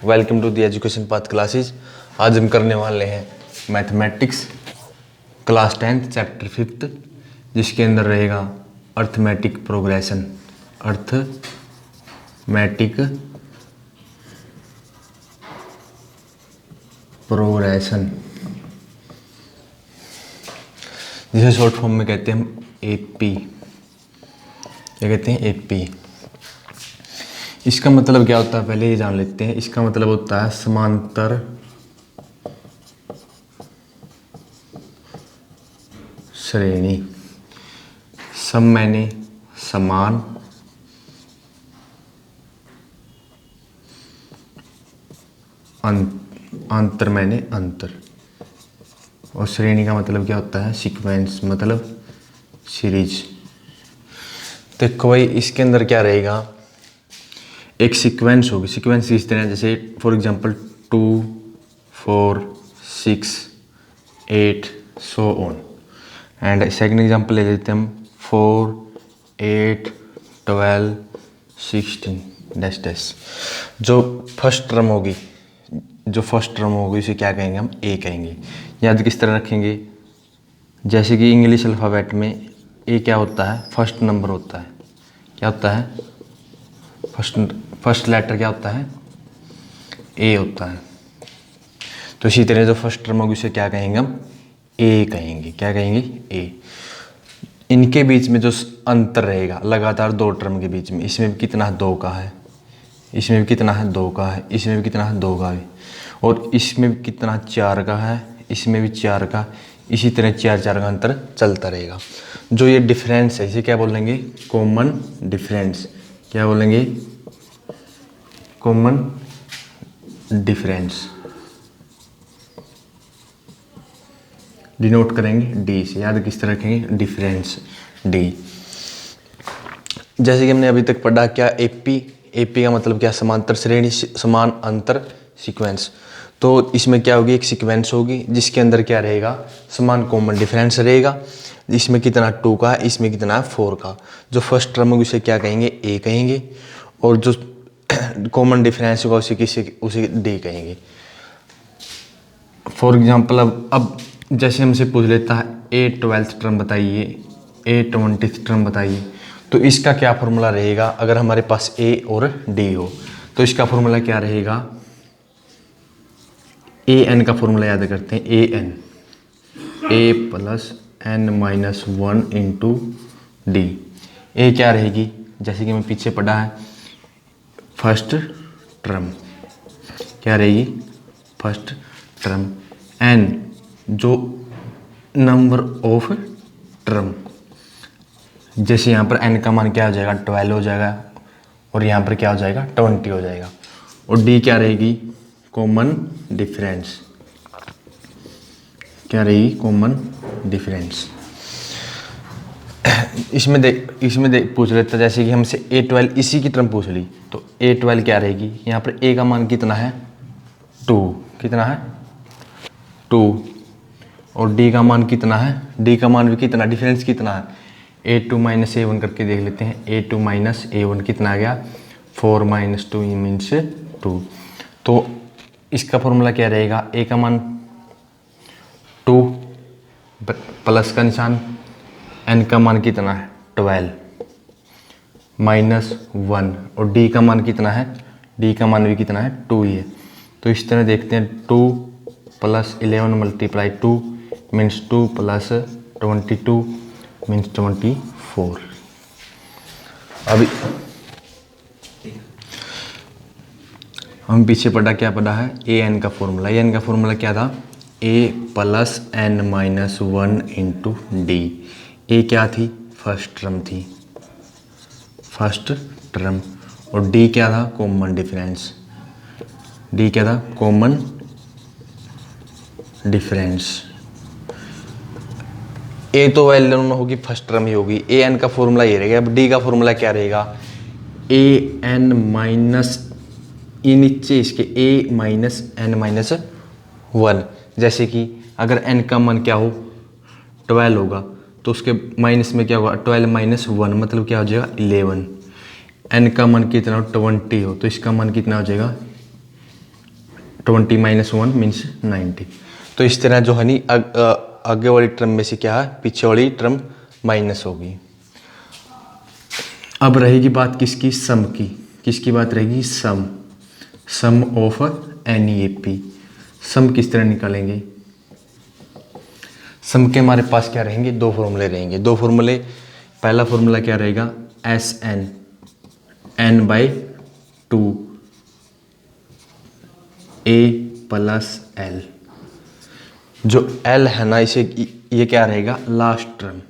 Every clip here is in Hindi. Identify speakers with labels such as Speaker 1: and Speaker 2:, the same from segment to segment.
Speaker 1: Welcome to the Education Path Classes. आज हम करने वाले हैं mathematics class 10th chapter 5th, जिसके अंदर रहेगा अर्थमेटिक प्रोग्रेशन। अर्थमेटिक प्रोग्रेशन जिसे शॉर्ट फॉर्म में कहते हैं हम एपी। क्या कहते हैं? एपी। इसका मतलब क्या होता है पहले ये जान लेते हैं। इसका मतलब होता है समांतर श्रेणी। सम मैंने समान, अंतर मैंने अंतर, और श्रेणी का मतलब क्या होता है? सीक्वेंस, मतलब सीरीज। देखो भाई, इसके अंदर क्या रहेगा? एक सीक्वेंस होगी। सीक्वेंस इस तरह, जैसे for example 2, 4, 6, 8 so on. And second example ले लेते हैं हम 4, 8, 12, 16 डैश डैश। जो फर्स्ट टर्म होगी उसे क्या कहेंगे? हम ए कहेंगे। याद किस तरह रखेंगे? जैसे कि इंग्लिश अल्फ़ाबेट में ए क्या होता है? फर्स्ट नंबर होता है। क्या होता है? फर्स्ट लेटर क्या होता है? ए होता है। तो इसी तरह जो फर्स्ट टर्म होगी उसे क्या कहेंगे? हम ए कहेंगे। क्या कहेंगे? ए। इनके बीच में जो अंतर रहेगा लगातार दो टर्म के बीच में, इसमें भी कितना है? 2 का है। इसमें भी कितना है? 2 का है। इसमें भी कितना है? 2 का है। और इसमें भी कितना? 4 का है। इसमें भी 4 का। इसी तरह 4 का अंतर चलता रहेगा। जो ये डिफरेंस है इसे क्या बोलेंगे? Common difference. क्या बोलेंगे? Common difference. डिनोट करेंगे डी से। याद किस तरह रखेंगे? Difference D. जैसे कि हमने अभी तक पढ़ा, क्या एपी? एपी का मतलब क्या? समांतर श्रेणी, समान अंतर, सीक्वेंस। तो इसमें क्या होगी? एक सीक्वेंस होगी जिसके अंदर क्या रहेगा? समान कॉमन डिफरेंस रहेगा। इसमें कितना? 2 का है। इसमें कितना है? 4 का। जो फर्स्ट टर्म होगी उसे क्या कहेंगे? ए कहेंगे। और जो कॉमन डिफरेंस होगा उसे डी कहेंगे। फॉर एग्जाम्पल अब जैसे हमसे पूछ लेता है ए 12th टर्म बताइए, ए 20th टर्म बताइए, तो इसका क्या फॉर्मूला रहेगा? अगर हमारे पास ए और डी हो तो इसका फॉर्मूला क्या रहेगा? ए एन का फॉर्मूला याद करते हैं। A n, a plus N minus 1 into d. A क्या रहेगी? जैसे कि मैं पीछे पढ़ा है, फर्स्ट टर्म क्या रहेगी? First term. एन जो नंबर ऑफ टर्म, जैसे यहाँ पर एन का मान क्या हो जाएगा? 12 हो जाएगा। और यहाँ पर क्या हो जाएगा? 20 हो जाएगा। और डी क्या रहेगी? Common difference. क्या रहेगी? Common difference. इसमें देख पूछ लेता, जैसे कि हमसे A12 इसी की टर्म पूछ ली, तो A12 क्या रहेगी? यहाँ पर A का मान कितना है? 2। कितना है? 2। और D का मान कितना है? D का मान भी कितना? डिफरेंस कितना है? A2 माइनस A1 करके देख लेते हैं। A2 माइनस A1 कितना आ गया? 4 माइनस 2 मीन्स 2। तो इसका फॉर्मूला क्या रहेगा? A का मान 2 प्लस का निशान, एन का मान कितना है? 12 माइनस 1, और डी का मान कितना है? डी का मान भी कितना है? 2 ही है। तो इस तरह देखते हैं, 2 plus 11 multiply 2 means 2 plus 22 means 24। अभी हम पीछे पढ़ा, क्या पढ़ा है? ए एन का फॉर्मूला। ए एन का फॉर्मूला क्या था? A plus N minus 1 into d. A क्या थी? फर्स्ट टर्म थी, फर्स्ट टर्म। और डी क्या था? Common difference. डी क्या था? Common difference. ए तो वेल नोन होगी, फर्स्ट टर्म ही होगी। ए एन का फॉर्मूला ये रहेगा। अब डी का फॉर्मूला क्या रहेगा? ए एन माइनस, ये नीचे इसके ए माइनस एन माइनस 1। जैसे कि अगर एन का मान क्या हो? 12 होगा, तो उसके माइनस में क्या होगा? 12 माइनस 1 मतलब क्या हो जाएगा? 11। एन का मान कितना हो? 20 हो, तो इसका मान कितना हो जाएगा? 20 माइनस 1 मीन्स 90। तो इस तरह जो है नी आगे वाली टर्म में से क्या है, पीछे वाली टर्म माइनस होगी। अब रहेगी बात किसकी, सम की। किसकी बात रहेगी, सम ऑफ NEAP। सम किस तरह निकालेंगे, सम के हमारे पास क्या रहेंगे, दो फॉर्मूले रहेंगे। दो फॉर्मूले, पहला फॉर्मूला क्या रहेगा, SN n/2 A plus L। जो L है ना, इसे ये क्या रहेगा, लास्ट टर्म।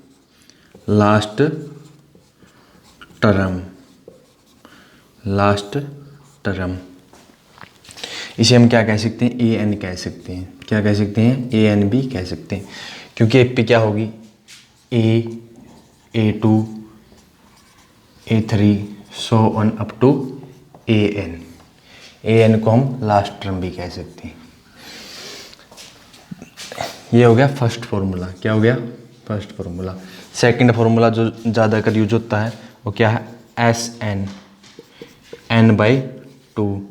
Speaker 1: इसे हम क्या कह सकते हैं, AN कह सकते हैं। क्या कह सकते हैं, AN भी कह सकते हैं, क्योंकि AP क्या होगी, A2 A3 so on up to AN को हम लास्ट टर्म भी कह सकते हैं। ये हो गया फर्स्ट फॉर्मूला। क्या हो गया, फर्स्ट फॉर्मूला। सेकंड फॉर्मूला जो ज़्यादातर यूज होता है वो क्या है, SN n/2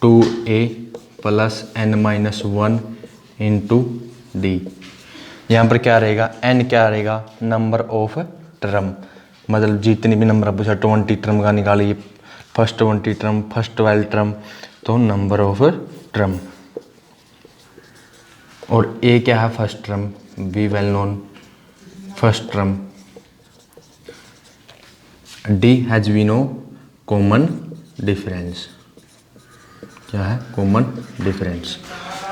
Speaker 1: 2A plus n-1 into D। यहाँ पर क्या रहेगा, N क्या रहेगा, नंबर ऑफ टर्म, मतलब जितनी भी नंबर पूछा 20 टर्म का निकालिए, फर्स्ट 20 टर्म, फर्स्ट 12 टर्म, तो नंबर ऑफ टर्म। और A क्या है, first term, be well known first term. D as we know common difference. क्या है, कॉमन डिफरेंस।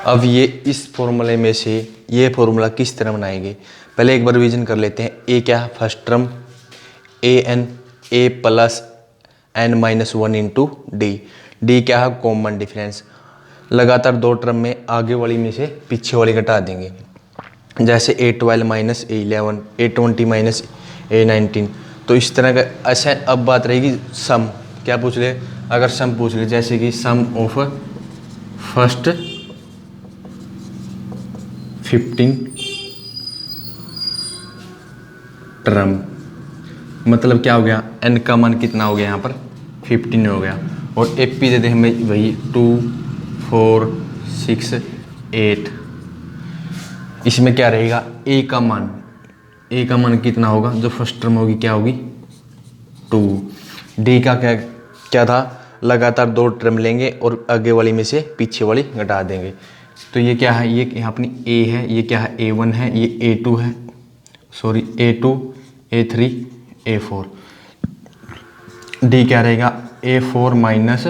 Speaker 1: अब ये इस फॉर्मूले में से ये फॉर्मूला किस तरह बनाएंगे, पहले एक बार रिवीजन कर लेते हैं। A क्या है, first term, AN A plus n-1 into D क्या है, कॉमन डिफरेंस। लगातार दो टर्म में आगे वाली में से पीछे वाली घटा देंगे, जैसे A12 minus A11, A20 minus A19। तो इस तरह का ऐसा। अब बात रहेगी सम। क्या पूछ ले, अगर सम पूछ ले, जैसे कि सम ऑफ फर्स्ट 15 टर्म, मतलब क्या हो गया, N का मान कितना हो गया, यहाँ पर 15 हो गया। और AP दे दे हमें वही 2 4 6 8। इसमें क्या रहेगा, A का मान कितना होगा, जो फर्स्ट टर्म होगी क्या होगी 2। D का क्या था, लगातार दो टर्म लेंगे और आगे वाली में से पीछे वाली घटा देंगे। तो ये क्या है, ये यहाँ अपनी A है, ये क्या है, A1 है, ये A2 है, sorry A2 A3 A4। D क्या रहेगा, A4 माइनस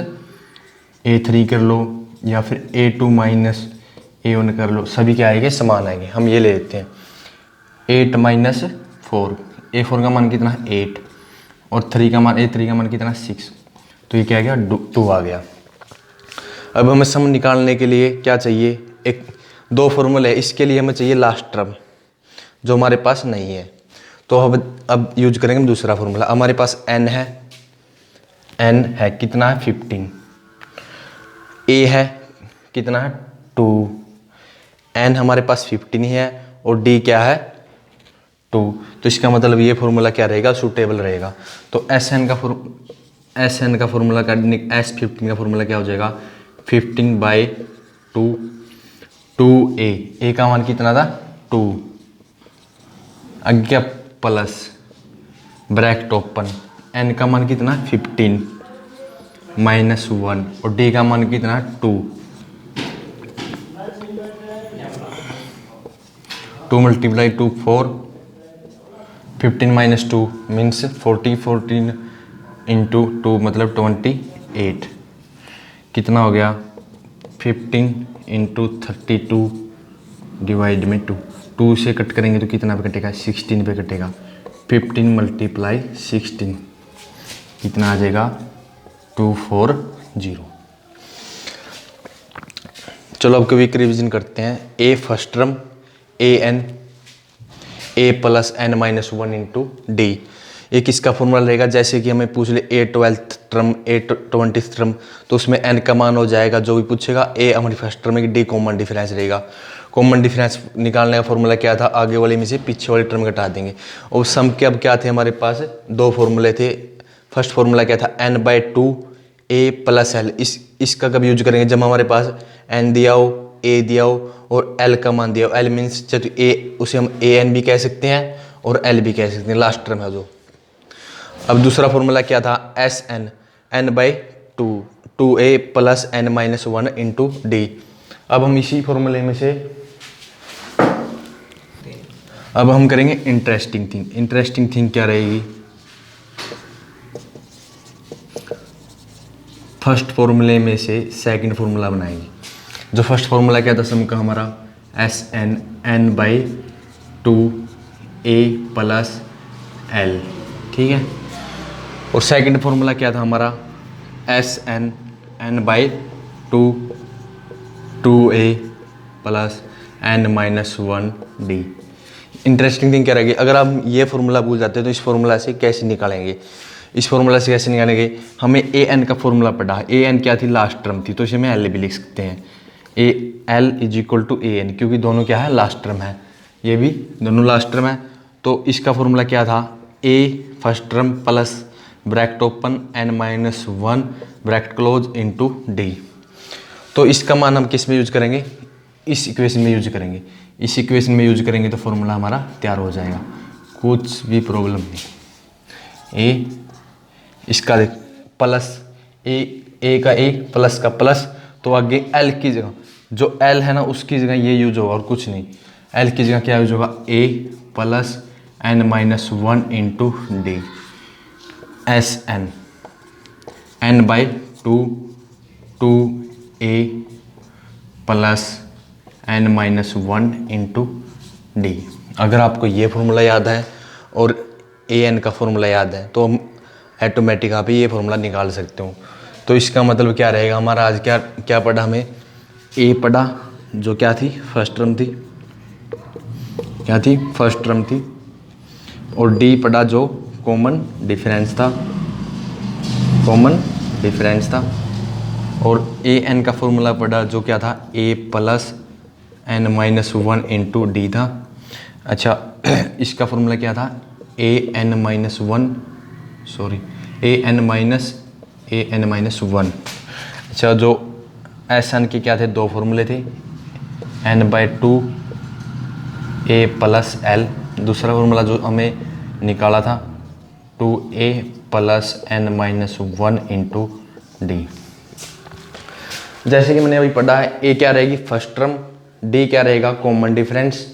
Speaker 1: A3 कर लो, या फिर A2 माइनस A1 कर लो, सभी क्या आएंगे, समान आएंगे। हम ये ले लेते हैं 8 माइनस 4। A4 का मान कितना है 8, और A3 का मान कितना 6। तो ये क्या आ गया, 2 आ गया। अब हमें सम निकालने के लिए क्या चाहिए, एक दो फॉर्मूले। इसके लिए हमें चाहिए लास्ट टर्म, जो हमारे पास नहीं है। तो अब यूज करेंगे हम दूसरा फॉर्मूला। हमारे पास N है कितना है 15, A है कितना है 2, N हमारे पास 15 है, और D क्या है 2। तो इसका मतलब ये फॉर्मूला क्या रहेगा, सूटेबल रहेगा। तो SN का फॉर्मूला S15 का फॉर्मूला क्या हो जाएगा, 15/2 2A का मान कितना था 2, आगे क्या प्लस ब्रैकेट ओपन, N का मान कितना 15 माइनस 1, और D का मान कितना 2। 2 × 2 4, 15 माइनस 2 मीन्स 40, 14 इंटू 2 मतलब 28। कितना हो गया 15 इंटू 32 डिवाइड में 2 से कट करेंगे तो कितना पे कटेगा, 16 पे कटेगा। 15 × 16 कितना आ जाएगा 240। चलो अब क्विक रिवीजन करते हैं। A first term, AN A plus n-1 into D। ये किसका फॉर्मूला रहेगा, जैसे कि हमें पूछ ले A12 टर्म, A20 टर्म, तो उसमें N का मान हो जाएगा जो भी पूछेगा। A हमारी फर्स्ट टर्म है, D कॉमन डिफरेंस रहेगा। कॉमन डिफरेंस निकालने का फॉर्मूला क्या था, आगे वाले में से पीछे वाली टर्म घटा देंगे। और सम के अब क्या थे हमारे पास, दो फॉर्मूले थे। फर्स्ट फॉर्मूला क्या था, N/2 ए प्लस एल, इसका कब यूज करेंगे? जब हमारे पास एन दिया हो, ए दिया हो और एल का मान दिया हो। एल मीन्स तो ए, उसे हम ए एन भी कह सकते हैं और एल भी कह सकते हैं, लास्ट टर्म है जो। अब दूसरा फॉर्मूला क्या था? S N, N by two, two A plus N minus one into D. अब हम इसी फॉर्मूले में से अब हम करेंगे इंटरेस्टिंग थिंग। इंटरेस्टिंग थिंग क्या रहेगी? फर्स्ट फॉर्मूले में से सेकंड फॉर्मूला बनाएंगे। जो फर्स्ट फॉर्मूला क्या था सम का हमारा? S N, N by two A plus L, ठीक है। और सेकंड फॉर्मूला क्या था हमारा? S N, N by two, two A plus N minus one D. Interesting thing क्या रहेगी? अगर हम ये फॉर्मूला भूल जाते हैं तो इस फॉर्मूला से कैसे निकालेंगे? इस फॉर्मूला से कैसे निकालेंगे? हमें ए एन का फॉर्मूला पढ़ा, ए एन क्या थी? लास्ट टर्म थी, तो इसे हमें एल भी लिख सकते हैं। A L is equal to A N, क्योंकि दोनों क्या है? लास्ट टर्म है, ये भी दोनों लास्ट टर्म है। तो इसका फॉर्मूला क्या था? A first term plus bracket open n minus one bracket close into d. तो इसका मान हम किस में यूज करेंगे? इस इक्वेशन में यूज करेंगे। इस इक्वेशन में यूज करेंगे तो फॉर्मूला हमारा तैयार हो जाएगा, कुछ भी प्रॉब्लम नहीं। ए इसका देख प्लस ए का ए प्लस का प्लस, तो आगे एल की जगह जो एल है ना उसकी जगह ये यूज होगा और कुछ नहीं। एल की जगह क्या यूज होगा? A plus N minus one into d. S N, N by two, two A plus N minus one into d. अगर आपको ये फॉर्मूला याद है और ए एन का फॉर्मूला याद है तो हम ऑटोमेटिक आप ये फॉर्मूला निकाल सकते हो। तो इसका मतलब क्या रहेगा हमारा? आज क्या क्या पढ़ा हमें? ए पढ़ा जो क्या थी? फर्स्ट टर्म थी, क्या थी? फर्स्ट टर्म थी। और डी पढ़ा जो कॉमन डिफरेंस था, कॉमन डिफरेंस था। और ए एन का फॉर्मूला पढ़ा जो क्या था? A plus N minus one into d था। अच्छा इसका फॉर्मूला क्या था? A n minus one, sorry a n minus one. अच्छा जो एस एन के क्या थे? दो फॉर्मूले थे, N by two A plus L. दूसरा फॉर्मूला जो हमें निकाला था टू ए plus N minus one into D. जैसे कि मैंने अभी पढ़ा है, ए क्या रहेगी? फर्स्ट टर्म, डी क्या रहेगा? Common difference.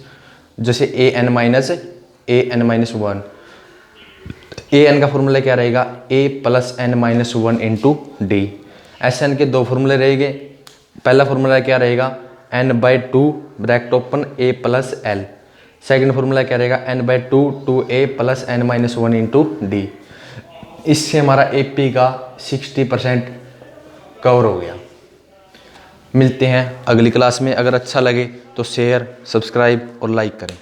Speaker 1: जैसे a n minus one, a n का फॉर्मूला क्या रहेगा? A plus N minus one into d. S n के दो फॉर्मूले रहेंगे। पहला फॉर्मूला क्या रहेगा? N by two bracket open a plus l. Second formula क्या रहेगा? N by two, two A plus N minus one into d. इससे हमारा एपी का 60% कवर हो गया। मिलते हैं अगली क्लास में। अगर अच्छा लगे तो शेयर, सब्सक्राइब और लाइक करें।